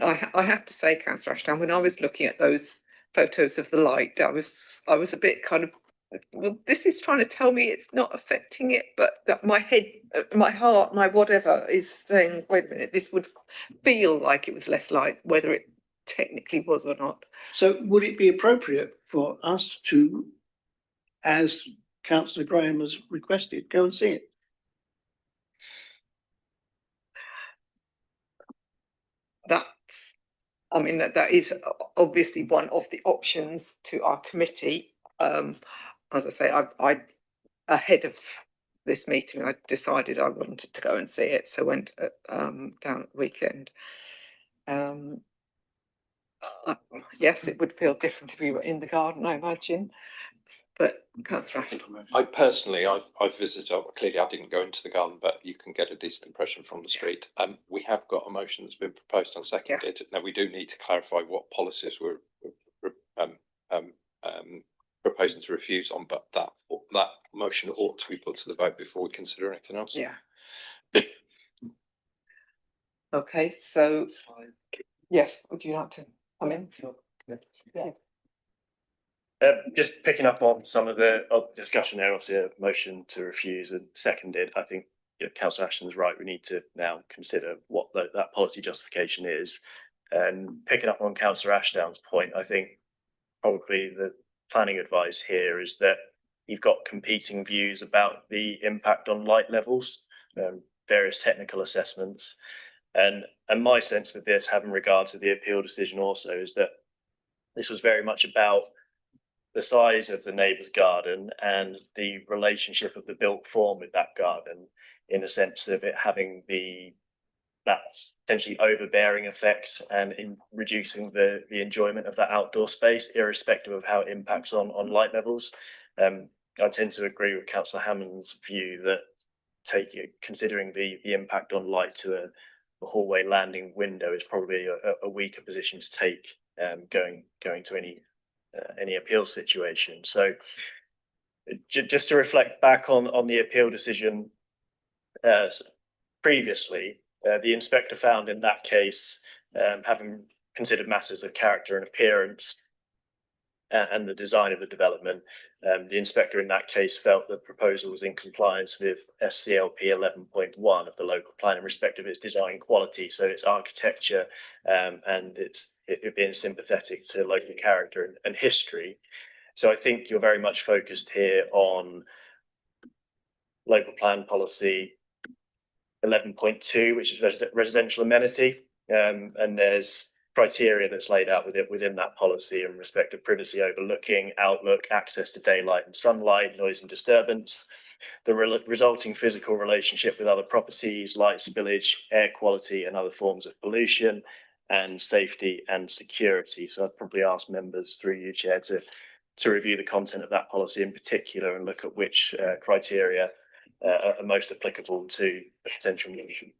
I have to say, Councillor Ashdown, when I was looking at those photos of the light, I was a bit kind of, well, this is trying to tell me it's not affecting it, but that my head, my heart, my whatever is saying, wait a minute, this would feel like it was less light, whether it technically was or not. So would it be appropriate for us to, as councillor Graham has requested. Go and see it. That's, I mean, that is obviously one of the options to our committee. As I say, I ahead of this meeting, I decided I wanted to go and see it, so went down at the weekend. Yes, it would feel different if we were in the garden, I imagine. But Councillor Ashton. I personally, I've visited, clearly I didn't go into the garden, but you can get a decent impression from the street. We have got a motion that's been proposed and seconded. Now, we do need to clarify what policies we're proposing to refuse on, but that motion ought to be put to the vote before we consider anything else. Yeah. Okay, so, yes, would you like to come in? Yeah. Just picking up on some of the discussion there, obviously a motion to refuse and seconded. I think Councillor Ashton's right. We need to now consider what that policy justification is. And picking up on Councillor Ashdown's point, I think probably the planning advice here is that you've got competing views about the impact on light levels, various technical assessments. And my sense with this, having regard to the appeal decision also, is that this was very much about the size of the neighbour's garden and the relationship of the built form with that garden, in a sense of it having that essentially overbearing effect and in reducing the enjoyment of that outdoor space, irrespective of how it impacts on light levels. I tend to agree with Councillor Hammond's view that considering the impact on light to a hallway landing window is probably a weaker position to take going to any appeal situation. So just to reflect back on the appeal decision previously, the inspector found in that case, having considered matters of character and appearance and the design of the development, the inspector in that case felt the proposal was in compliance with SCLP 11.1 of the local plan in respect of its design quality, so its architecture and it being sympathetic to local character and history. So I think you're very much focused here on local plan policy 11.2, which is residential amenity, and there's criteria that's laid out within that policy in respect of privacy, overlooking, outlook, access to daylight and sunlight, noise and disturbance, the resulting physical relationship with other properties, light spillage, air quality and other forms of pollution, and safety and security. So I'd probably ask members through you, Chair, to review the content of that policy in particular and look at which criteria are most applicable to the potential motion.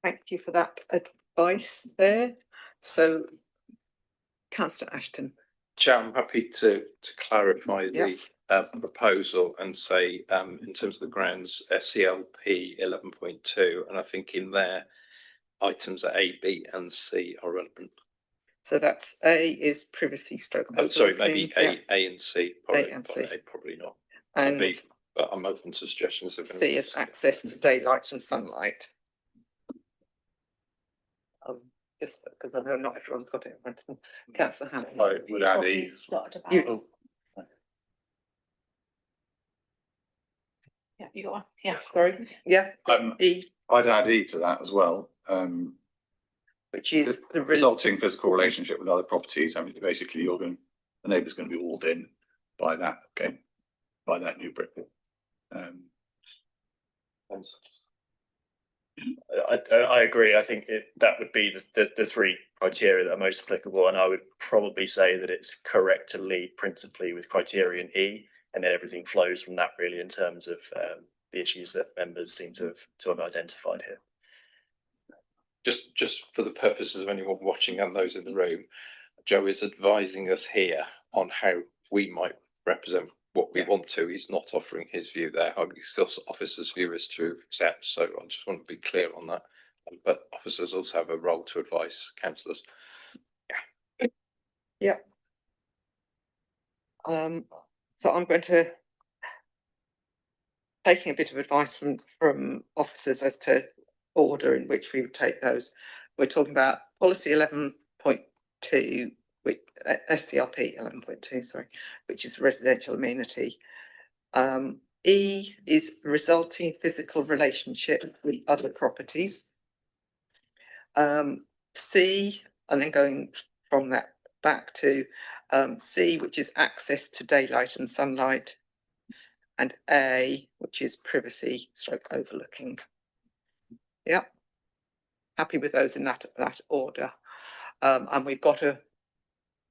Thank you for that advice there. So, Councillor Ashton. Chair, I'm happy to clarify the proposal and say in terms of the grounds SCLP 11.2, and I think in there items A, B and C are relevant. So that's A is privacy stroke. Oh, sorry, maybe A and C. Probably, A and C. Probably not. And B, but I'm open to suggestions. C is access to daylight and sunlight. Just because I know not everyone's got it in front of them. Councillor Hammond. I would add E. Yeah, you got one. Yeah. Sorry. Yeah. E. I'd add E to that as well. Which is the resulting physical relationship with other properties. I mean, basically, the neighbour's going to be walled in by that. Okay, by that new brick wall. I agree. I think that would be the three criteria that are most applicable, and I would probably say that it's correct to lead principally with criterion E, and then everything flows from that really in terms of the issues that members seem to have identified here. Just for the purposes of anyone watching and those in the room, Joe is advising us here on how we might represent what we want to. He's not offering his view there. I discuss officers' view is to accept, so I just want to be clear on that. But officers also have a role to advise councillors. Yeah. So I'm going to taking a bit of advice from officers as to order in which we would take those. We're talking about policy 11.2, which SCRP 11.2, sorry, which is residential amenity. E is resulting physical relationship with other properties. C, and then going from that back to C, which is access to daylight and sunlight, and A, which is privacy stroke overlooking. Yep. Happy with those in that order. And we've got a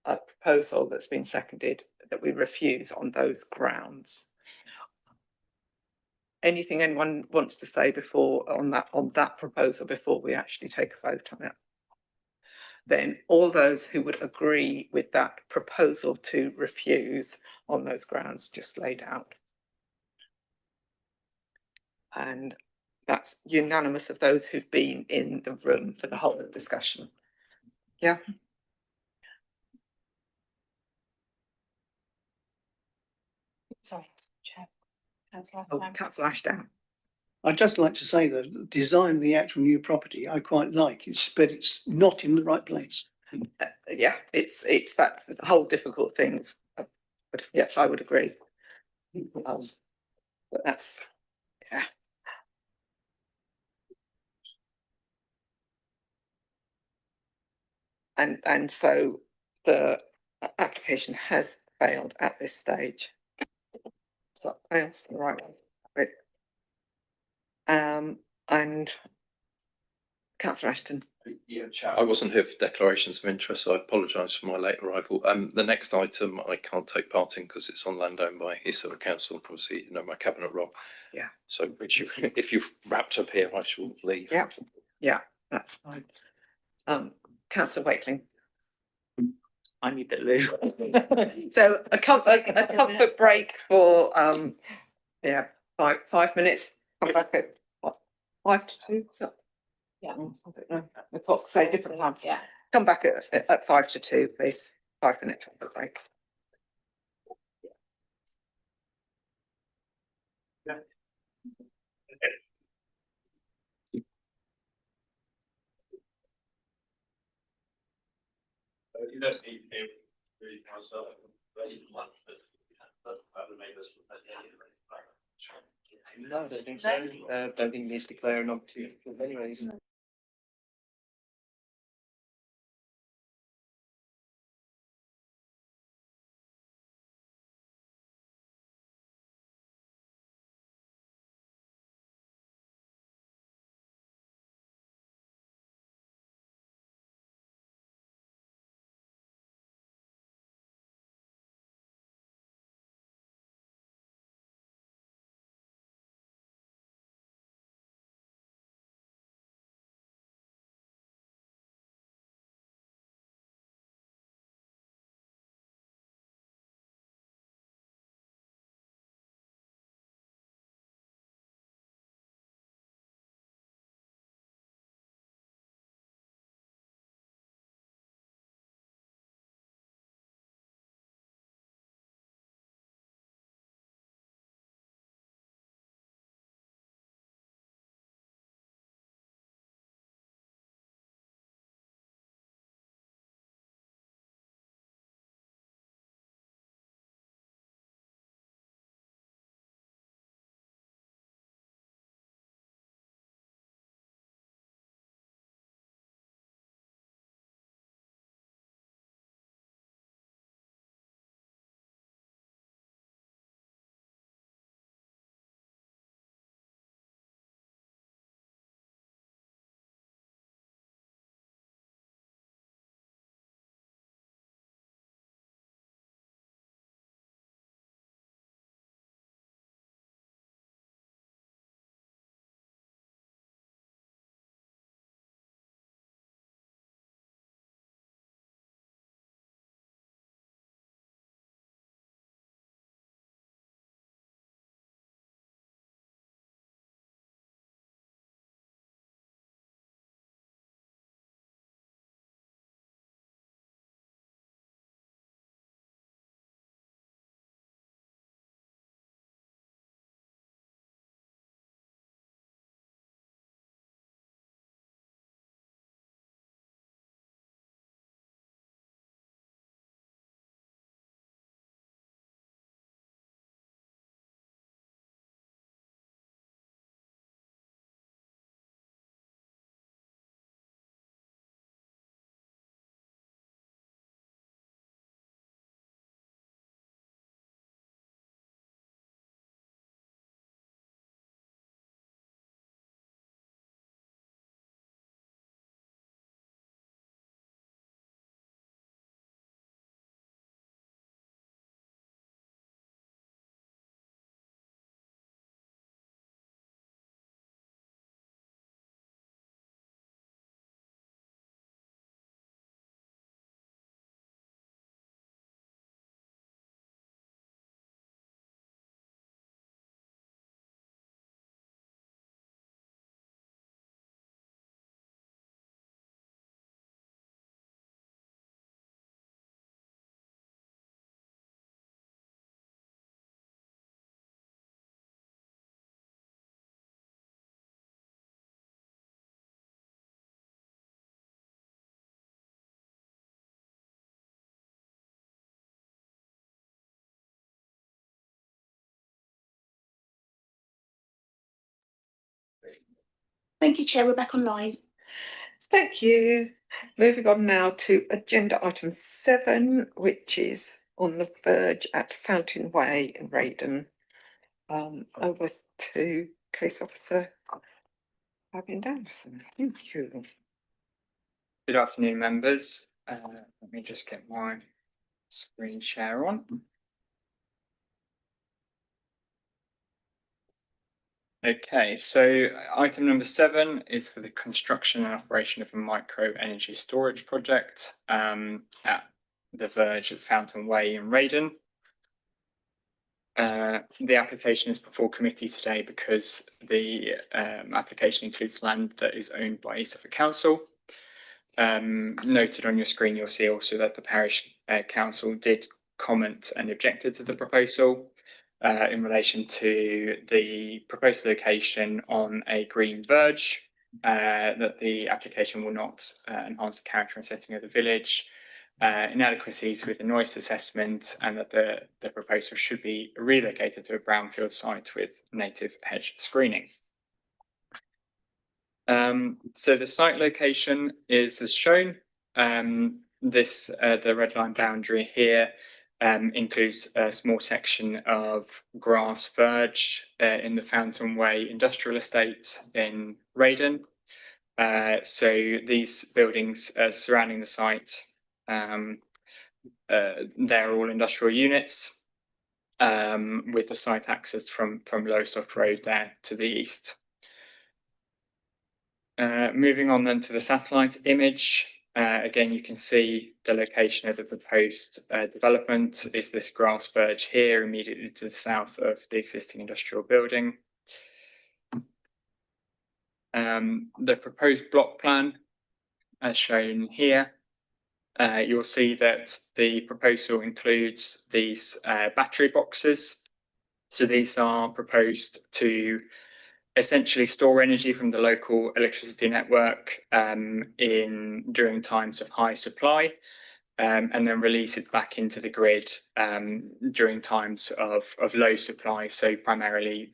proposal that's been seconded that we refuse on those grounds. Anything anyone wants to say before on that proposal before we actually take a vote on it? Then all those who would agree with that proposal to refuse on those grounds just laid out. And that's unanimous of those who've been in the room for the whole discussion. Yeah. Sorry, Chair. Councillor Ashdown. I'd just like to say that the design of the actual new property I quite like, but it's not in the right place. Yeah, it's that whole difficult thing. But yes, I would agree. But that's, yeah. And so the application has failed at this stage. So fails the right way. And Councillor Ashton. Yeah, I wasn't here for declarations of interest, so I apologise for my late arrival. The next item I can't take part in because it's on land owned by East Suffolk Council. Obviously, you know my cabinet role. Yeah. So, which if you've wrapped up here, I shall leave. Yeah. Yeah, that's fine. Councillor Wakeling. I need the loo. So a comfort break for 5 minutes. Come back at what, 5 to 2? So yeah, I don't know. The clocks say different times. Yeah. Come back at 5 to 2, please. 5 minute comfort break. Yeah. You don't need to really council. No, I don't think so. Don't think you need to declare an opportunity anyway. Thank you, Chair. We're back online. Thank you. Moving on now to agenda item 7, which is on the verge at Fountain Way in Raydon. Over to Case Officer Fabian Danielson. Thank you. Good afternoon, members. Let me just get my screen share on. Okay, so item number 7 is for the construction and operation of a micro energy storage project at the verge of Fountain Way in Raydon. The application is before committee today because the application includes land that is owned by East Suffolk Council. Noted on your screen, you'll see also that the parish council did comment and objected to the proposal in relation to the proposed location on a green verge, that the application will not enhance the character and setting of the village, inadequacies with the noise assessment, and that the proposal should be relocated to a brownfield site with native hedge screening. So the site location is as shown. The red line boundary here includes a small section of grass verge in the Fountain Way Industrial Estate in Raydon. So these buildings surrounding the site, they're all industrial units, with the site access from Lowestoft Road there to the east. Moving on then to the satellite image, again you can see the location of the proposed development is this grass verge here immediately to the south of the existing industrial building. The proposed block plan as shown here, you'll see that the proposal includes these battery boxes. So these are proposed to essentially store energy from the local electricity network during times of high supply, and then release it back into the grid during times of low supply. So primarily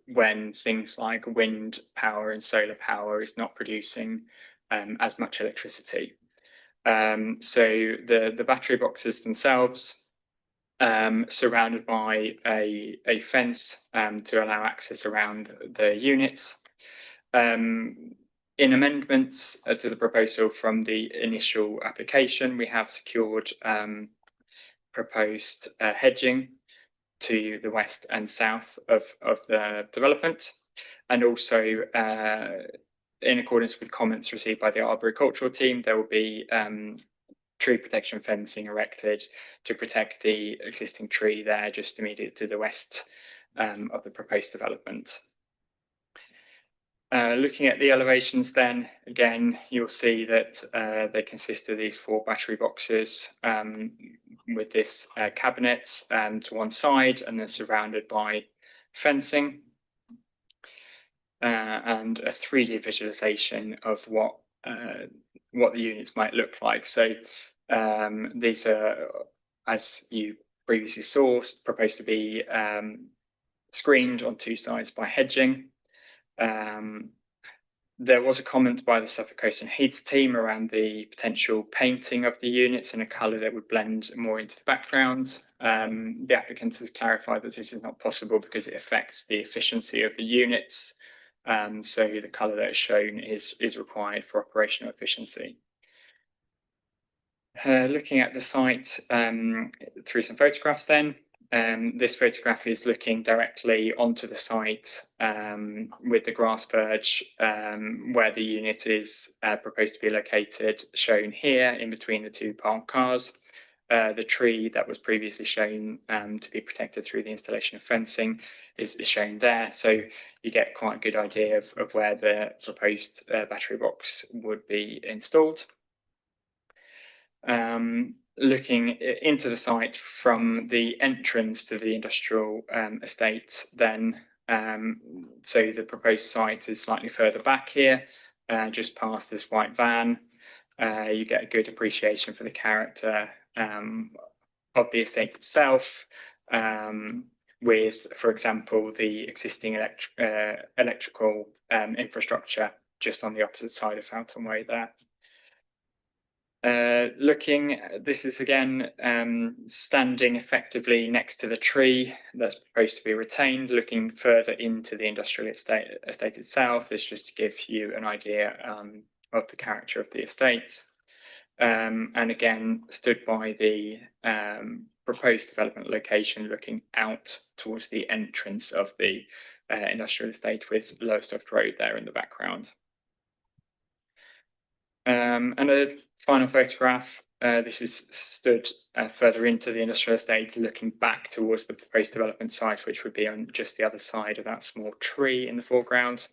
when things like wind power and solar power is not producing as much electricity. So the battery boxes themselves, surrounded by a fence to allow access around the units. In amendments to the proposal from the initial application, we have secured proposed hedging to the west and south of the development, and also in accordance with comments received by the arboricultural team, there will be tree protection fencing erected to protect the existing tree there just immediately to the west of the proposed development. Looking at the elevations then, again, you'll see that they consist of these 4 battery boxes with this cabinet to one side and then surrounded by fencing, and a 3D visualization of what the units might look like. So these are, as you previously saw, proposed to be screened on 2 sides by hedging. There was a comment by the Suffolk Coast and Heaths team around the potential painting of the units in a colour that would blend more into the background. The applicant has clarified that this is not possible because it affects the efficiency of the units. So the colour that is shown is required for operational efficiency. Looking at the site through some photographs then. This photograph is looking directly onto the site with the grass verge where the unit is proposed to be located, shown here in between the 2 parked cars. The tree that was previously shown to be protected through the installation of fencing is shown there. So you get quite a good idea of where the proposed battery box would be installed. Looking into the site from the entrance to the industrial estate then, so the proposed site is slightly further back here, just past this white van. You get a good appreciation for the character of the estate itself, with, for example, the existing electrical infrastructure just on the opposite side of Fountain Way there. This is again standing effectively next to the tree that's proposed to be retained, looking further into the industrial estate itself. This just to give you an idea of the character of the estate. And again, stood by the proposed development location, looking out towards the entrance of the industrial estate with Lowestoft Road there in the background. And a final photograph. This is stood further into the industrial estate, looking back towards the proposed development site, which would be on just the other side of that small tree in the foreground.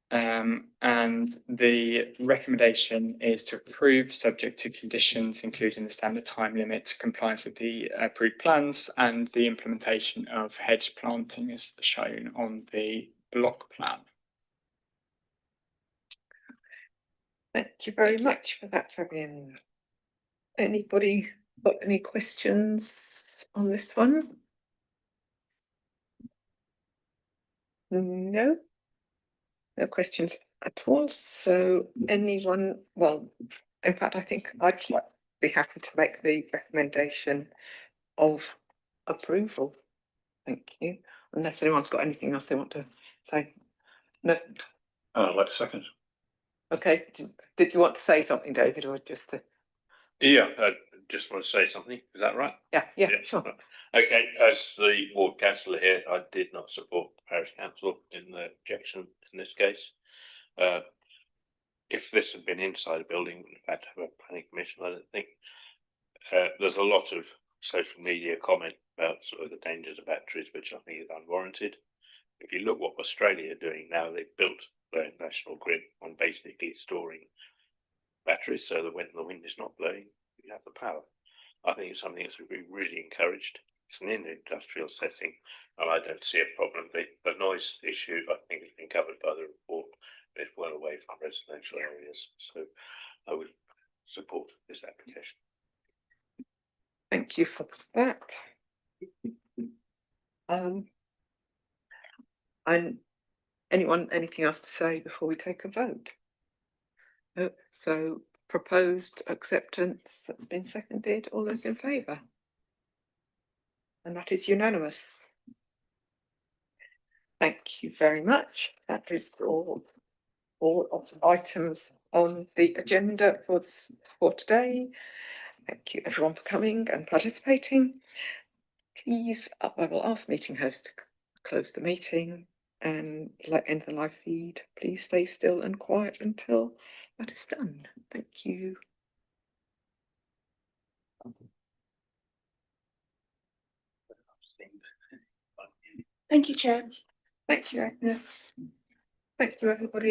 And the recommendation is to approve subject to conditions, including the standard time limit, compliance with the approved plans, and the implementation of hedge planting as shown on the block plan. Thank you very much for that, Fabian. Anybody got any questions on this one? No? No questions at all. So anyone, well, in fact, I think I'd quite be happy to make the recommendation of approval. Thank you. Unless anyone's got anything else they want to say. No. I'd like to second. Okay. Did you want to say something, David, or just to? Yeah, I just want to say something. Is that right? Yeah, sure. Okay, as the ward councillor here, I did not support the parish council in the objection in this case. If this had been inside a building, we would have had to have a planning commission, I don't think. There's a lot of social media comment about sort of the dangers of batteries, which I think is unwarranted. If you look what Australia are doing now, they've built their national grid on basically storing batteries, so that when the wind is not blowing, you have the power. I think it's something that's be really encouraged. It's an industrial setting, and I don't see a problem. The noise issue, I think, has been covered by the report. It's well away from residential areas, so I would support this application. Thank you for that. And anything else to say before we take a vote? No, so proposed acceptance, that's been seconded. All those in favour? And that is unanimous. Thank you very much. That is all of the items on the agenda for today. Thank you everyone for coming and participating. Please, I will ask meeting host to close the meeting and end the live feed. Please stay still and quiet until that is done. Thank you. Thank you, Chair. Thank you, Agnes. Thank you, everybody.